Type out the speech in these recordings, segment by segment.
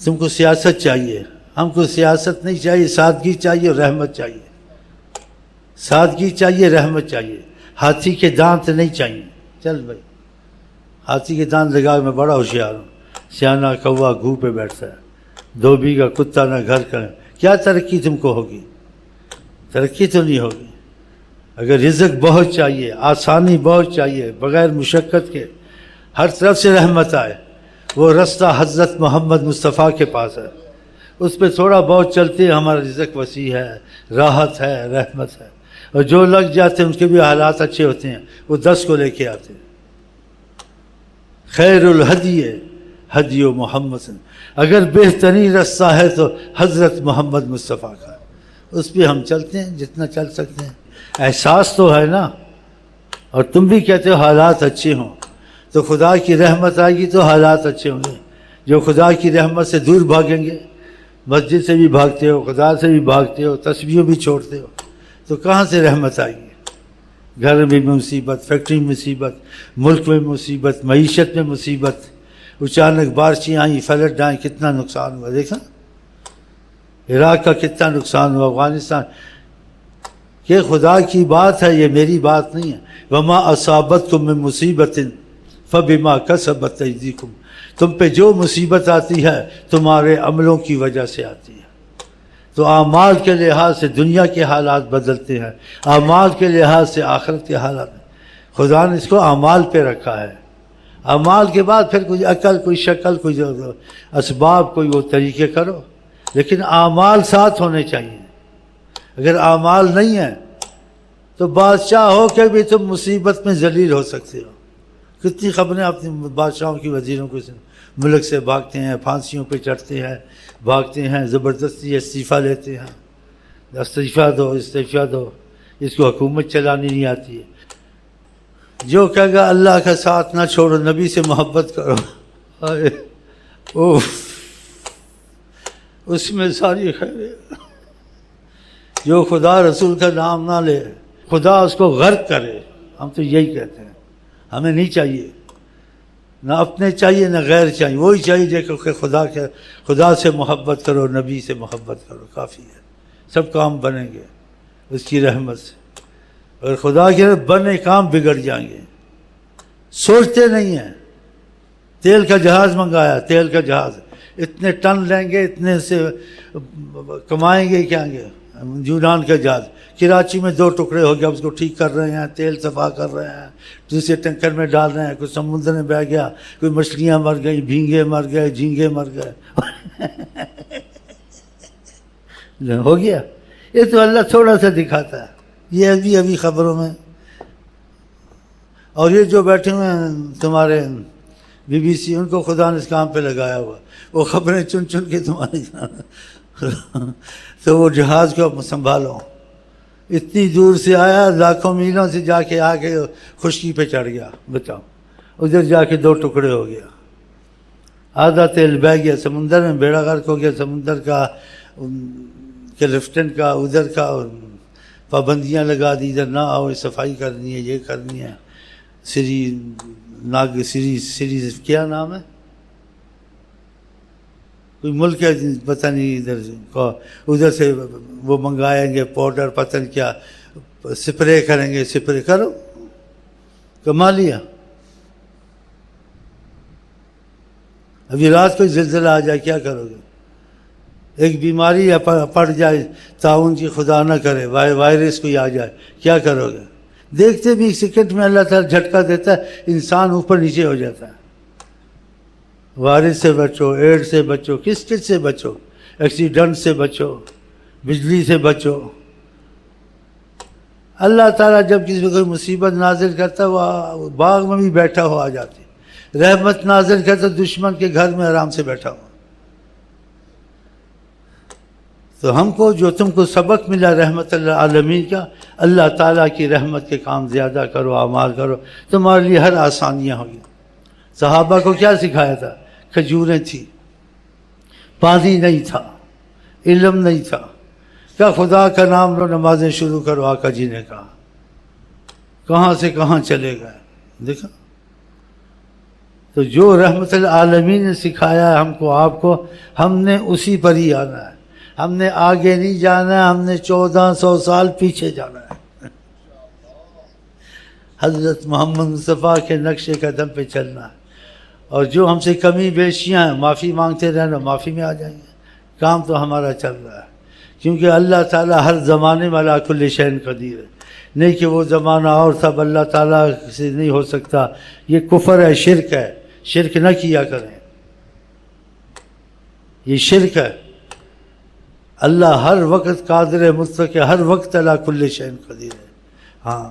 تم کو سیاست چاہیے، ہم کو سیاست نہیں چاہیے، سادگی چاہیے اور رحمت چاہیے، سادگی چاہیے، رحمت چاہیے، ہاتھی کے دانت نہیں چاہیے۔ چل بھائی، ہاتھی کے دانت لگا میں بڑا ہوشیار ہوں، سیانہ کوا گھو پہ بیٹھتا ہے، دھوبی کا کتا نہ گھر کا، کیا ترقی تم کو ہوگی؟ ترقی تو نہیں ہوگی۔ اگر رزق بہت چاہیے، آسانی بہت چاہیے، بغیر مشقت کے ہر طرف سے رحمت آئے، وہ رستہ حضرت محمد مصطفیٰ کے پاس ہے، اس پہ تھوڑا بہت چلتے ہیں، ہمارا رزق وسیع ہے، راحت ہے، رحمت ہے۔ اور جو لگ جاتے ہیں ان کے بھی حالات اچھے ہوتے ہیں، وہ 10 کو لے کے آتے ہیں۔ خیر الہدی ہدی محمد، اگر بہترین رستہ ہے تو حضرت محمد مصطفیٰ کا، اس پہ ہم چلتے ہیں جتنا چل سکتے ہیں۔ احساس تو ہے نا، اور تم بھی کہتے ہو حالات اچھے ہوں، تو خدا کی رحمت آئے گی تو حالات اچھے ہوں گے۔ جو خدا کی رحمت سے دور بھاگیں گے، مسجد سے بھی بھاگتے ہو، خدا سے بھی بھاگتے ہو، تسبیح بھی چھوڑتے ہو، تو کہاں سے رحمت آئے گی؟ گھر میں مصیبت، فیکٹری میں مصیبت، ملک میں مصیبت، معیشت میں مصیبت، اچانک بارشیں آئیں، فلڈ آئیں، کتنا نقصان ہوا، دیکھا عراق کا کتنا نقصان ہوا، افغانستان۔ کہ خدا کی بات ہے، یہ میری بات نہیں ہے۔ وما اصابتکم من مصیبت فبما کسبت ایدیکم، تم پہ جو مصیبت آتی ہے تمہارے عملوں کی وجہ سے آتی ہے۔ تو اعمال کے لحاظ سے دنیا کے حالات بدلتے ہیں، اعمال کے لحاظ سے آخرت کے حالات۔ خدا نے اس کو اعمال پہ رکھا ہے، اعمال کے بعد پھر کوئی عقل، کوئی شکل، کوئی اسباب، کوئی وہ طریقے کرو، لیکن اعمال ساتھ ہونے چاہیے۔ اگر اعمال نہیں ہیں تو بادشاہ ہو کے بھی تم مصیبت میں ذلیل ہو سکتے ہو۔ کتنی خبریں اپنے بادشاہوں کی، وزیروں کو ملک سے بھاگتے ہیں، پھانسیوں پہ چڑھتے ہیں، بھاگتے ہیں، زبردستی استعفیٰ لیتے ہیں، استعفیٰ دو، استعفیٰ دو، اس کو حکومت چلانی نہیں آتی ہے۔ جو کہے گا اللہ کا ساتھ نہ چھوڑو، نبی سے محبت کرو، اوف، اس میں ساری خیر ہے۔ جو خدا رسول کا نام نہ لے، خدا اس کو غرق کرے۔ ہم تو یہی کہتے ہیں، ہمیں نہیں چاہیے، نہ اپنے چاہیے نہ غیر چاہیے، وہی چاہیے کہ خدا سے محبت کرو، نبی سے محبت کرو، کافی ہے، سب کام بنیں گے اس کی رحمت سے۔ اگر خدا کے بنے کام بگڑ جائیں گے، سوچتے نہیں ہیں۔ تیل کا جہاز منگایا، تیل کا جہاز، اتنے ٹن لیں گے، اتنے سے کمائیں گے، کیا گے؟ یونان کا جہاز کراچی میں 2 ٹکڑے ہو گیا، اس کو ٹھیک کر رہے ہیں، تیل صفا کر رہے ہیں، دوسرے ٹینکر میں ڈال رہے ہیں، کوئی سمندر میں بہہ گیا، کوئی مچھلیاں مر گئی، بھینگے مر گئے، جھینگے مر گئے، ہو گیا۔ یہ تو اللہ تھوڑا سا دکھاتا ہے، یہ ابھی خبروں میں۔ اور یہ جو بیٹھے ہوئے ہیں تمہارے BBC، ان کو خدا نے اس کام پہ لگایا ہوا، وہ خبریں چن چن کے تمہارے تو وہ جہاز کو سنبھالو، اتنی دور سے آیا، لاکھوں میلوں سے جا کے خشکی پہ چڑھ گیا، بتاؤ، ادھر جا کے 2 ٹکڑے ہو گیا، آدھا تیل بہہ گیا سمندر میں، بیڑا غرق ہو گیا سمندر کا، لیفٹینٹ کا، ادھر کا پابندیاں لگا دی، ادھر نہ آؤ، صفائی کرنی ہے، یہ کرنی ہے، سری کیا نام ہے، کوئی ملک ہے پتہ نہیں، ادھر سے وہ منگائیں گے پاؤڈر، پتہ نہیں کیا، سپرے کریں گے، سپرے کرو، کما لیا۔ ابھی رات کو زلزلہ آ جائے کیا کرو گے؟ ایک بیماری پڑ جائے، تعاون کی خدا نہ کرے، وائرس کوئی آ جائے، کیا کرو گے؟ دیکھتے بھی 1 سیکنڈ میں اللہ تعالیٰ جھٹکا دیتا ہے، انسان اوپر نیچے ہو جاتا ہے۔ وائرس سے بچو، ایڈس سے بچو، کس سے بچو، ایکسیڈنٹ سے بچو، بجلی سے بچو۔ اللہ تعالیٰ جب کسی کو کوئی مصیبت نازل کرتا ہے، وہ باغ میں بھی بیٹھا ہو آ جاتی، رحمت نازل کرتا دشمن کے گھر میں آرام سے بیٹھا ہو۔ تو ہم کو جو تم کو سبق ملا رحمت اللہ عالمین کا، اللہ تعالیٰ کی رحمت کے کام زیادہ کرو، اعمال کرو، تمہارے لیے ہر آسانیاں ہوگی۔ صحابہ کو کیا سکھایا تھا؟ کھجوریں تھیں، پانی نہیں تھا، علم نہیں تھا، کیا خدا کا نام لو، نمازیں شروع کرو، آقا جی نے کہا، کہاں سے کہاں چلے گئے، دیکھا۔ تو جو رحمت العالمین نے سکھایا ہے ہم کو آپ کو، ہم نے اسی پر ہی آنا ہے، ہم نے آگے نہیں جانا ہے، ہم نے 1400 سال پیچھے جانا ہے، حضرت محمد مصطفیٰ کے نقش قدم پہ چلنا ہے۔ اور جو ہم سے کمی بیشیاں ہیں معافی مانگتے رہنا، معافی میں آ جائیں گے، کام تو ہمارا چل رہا ہے، کیونکہ اللہ تعالیٰ ہر زمانے میں علی کل شیء قدیر ہے، نہیں کہ وہ زمانہ اور تب اللہ تعالیٰ سے نہیں ہو سکتا، یہ کفر ہے، شرک ہے، شرک نہ کیا کریں، یہ شرک ہے۔ اللہ ہر وقت قادر ہے، مطلق ہے، ہر وقت علی کل شیء قدیر ہے۔ ہاں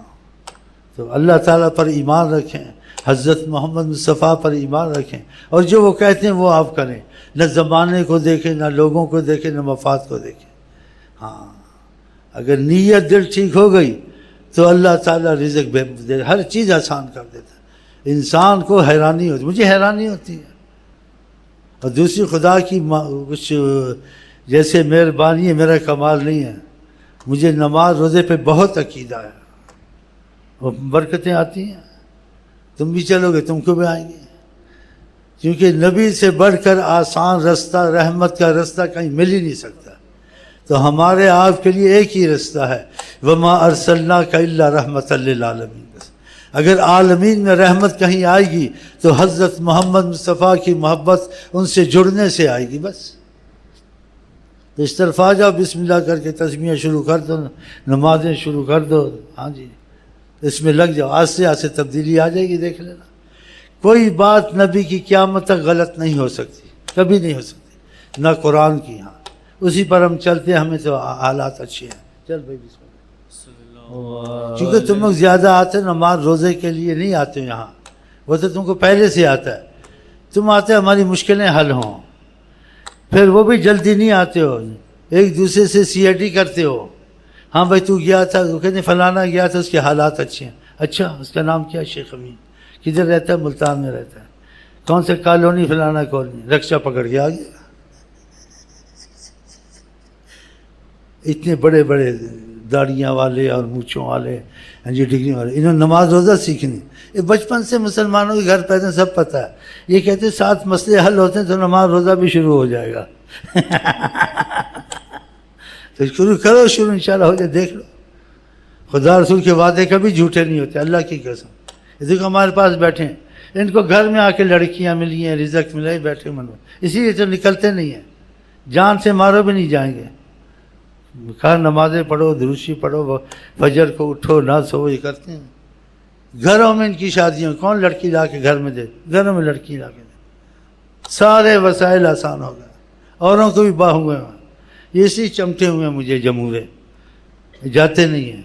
تو اللہ تعالیٰ پر ایمان رکھیں، حضرت محمد مصطفیٰ پر ایمان رکھیں، اور جو وہ کہتے ہیں وہ آپ کریں، نہ زمانے کو دیکھیں، نہ لوگوں کو دیکھیں، نہ مفاد کو دیکھیں۔ ہاں اگر نیت دل ٹھیک ہو گئی تو اللہ تعالیٰ رزق دے، ہر چیز آسان کر دیتا ہے۔ انسان کو حیرانی ہوتی، مجھے حیرانی ہوتی ہے، اور دوسری خدا کی کچھ جیسے مہربانی ہے، میرا کمال نہیں ہے، مجھے نماز روزے پہ بہت عقیدہ ہے، وہ برکتیں آتی ہیں، تم بھی چلو گے تم کو بھی آئیں گے، کیونکہ نبی سے بڑھ کر آسان رستہ، رحمت کا رستہ کہیں مل ہی نہیں سکتا، تو ہمارے آپ کے لیے ایک ہی رستہ ہے، وما ارسلناک الا رحمۃ للعالمین۔ بس اگر عالمین میں رحمت کہیں آئے گی تو حضرت محمد مصطفیٰ کی محبت ان سے جڑنے سے آئے گی، بس تو اس طرف آ جاؤ، بسم اللہ کر کے تسمیہ شروع کر دو، نمازیں شروع کر دو، ہاں جی اس میں لگ جاؤ، آہستہ آہستہ تبدیلی آ جائے گی، دیکھ لینا۔ کوئی بات نبی کی قیامت تک غلط نہیں ہو سکتی، کبھی نہیں ہو سکتی، نہ قرآن کی۔ ہاں اسی پر ہم چلتے ہیں، ہمیں تو حالات اچھے ہیں۔ چل بھائی بسم اللہ، چونکہ تم لوگ زیادہ آتے نماز روزے کے لیے نہیں آتے یہاں، وہ تو تم کو پہلے سے آتا ہے، تم آتے ہماری مشکلیں حل ہوں، پھر وہ بھی جلدی نہیں آتے ہو، ایک دوسرے سے CID کرتے ہو، ہاں بھائی تو گیا تھا، وہ کہتے فلانا گیا تھا، اس کے حالات اچھے ہیں، اچھا اس کا نام کیا ہے؟ شیخ امین، کدھر رہتا ہے؟ ملتان میں رہتا ہے، کون سے کالونی؟ فلانا کالونی، رکشہ پکڑ کے آ گیا، اتنے بڑے بڑے داڑیاں والے اور مونچھوں والے، جی ڈگری والے، انہوں نے نماز روزہ سیکھنی، یہ بچپن سے مسلمانوں کے گھر پیدا سب پتہ ہے، یہ کہتے ہیں 7 مسئلے حل ہوتے ہیں تو نماز روزہ بھی شروع ہو جائے گا تو شروع کرو، شروع انشاءاللہ ہو جائے، دیکھ لو، خدا رسول کے وعدے کبھی جھوٹے نہیں ہوتے، اللہ کی قسم۔ یہ دیکھو ہمارے پاس بیٹھے ہیں، ان کو گھر میں آ کے لڑکیاں ملی ہیں، رزق ملا ہے، بیٹھے من میں، اسی لیے تو نکلتے نہیں ہیں، جان سے مارو بھی نہیں جائیں گے، کہا نمازیں پڑھو، دروشی پڑھو، فجر کو اٹھو، نہ سو، یہ کرتے ہیں۔ گھروں میں ان کی شادیوں، کون لڑکی لا کے گھر میں دے؟ گھروں میں لڑکی لا کے دے، سارے وسائل آسان ہو گئے، اوروں کو بھی باہ ہوئے ہیں، یہ اسی چمٹے ہوئے ہیں، مجھے جمہورے جاتے نہیں ہیں۔